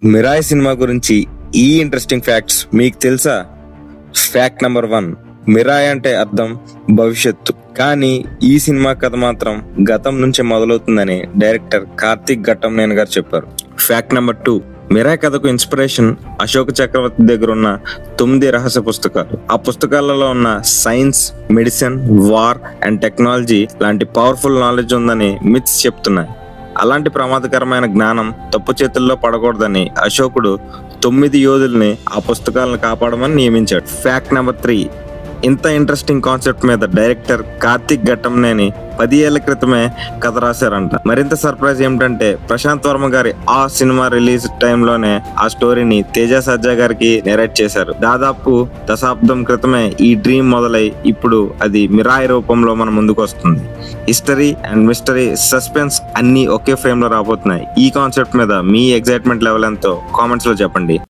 Mirai cinema గురించి ఈ interesting facts మీకు తెలుసా? ఫ్యాక్ట్ నెంబర్ 1, మిరాయి అంటే అర్థం భవిష్యత్తు. కానీ ఈ సినిమా కథ మాత్రం గతం నుంచి మొదలవుతుందని డైరెక్టర్ కార్తీక్ ఘట్టమనేని గారు చెప్పారు. ఫ్యాక్ట్ నెంబర్ 2, మిరాయి కథకు ఇన్స్పిరేషన్ అశోక చక్రవర్తి దగ్గర ఉన్న 9 రహస్య పుస్తకాలు. ఆ పుస్తకాలలో ఉన్న science, medicine, war and technology లాంటి పవర్ఫుల్ నాలెడ్జ్ ఉందని మిత్స్ చెప్తున్నాయి. అలాంటి ప్రమాదకరమైన జ్ఞానం తప్పు చేతుల్లో పడకూడదని అశోకుడు 9 యోధుల్ని ఆ పుస్తకాలను కాపాడమని నియమించాడు. ఫ్యాక్ట్ నెంబర్ 3, ఇంత ఇంట్రెస్టింగ్ కాన్సెప్ట్ మీద డైరెక్టర్ కార్తీక్ ఘట్టమనేని 10 ఏళ్ల క్రితమే కథ రాశారంట. మరింత సర్ప్రైజ్ ఏమిటంటే ప్రశాంత్ వర్మ గారి ఆ సినిమా రిలీజ్ టైంలోనే ఆ స్టోరీని తేజ సజ్జా గారికి నెరేట్ చేశారు. దాదాపు దశాబ్దం క్రితమే ఈ డ్రీమ్ మొదలై ఇప్పుడు అది మిరాయి రూపంలో మన ముందుకు వస్తుంది. హిస్టరీ అండ్ మిస్టరీ, సస్పెన్స్ అన్ని ఒకే ఫ్రేమ్ లో రాబోతున్నాయి. ఈ కాన్సెప్ట్ మీద మీ ఎగ్జైట్మెంట్ లెవెల్ ఎంతో కామెంట్స్ లో చెప్పండి.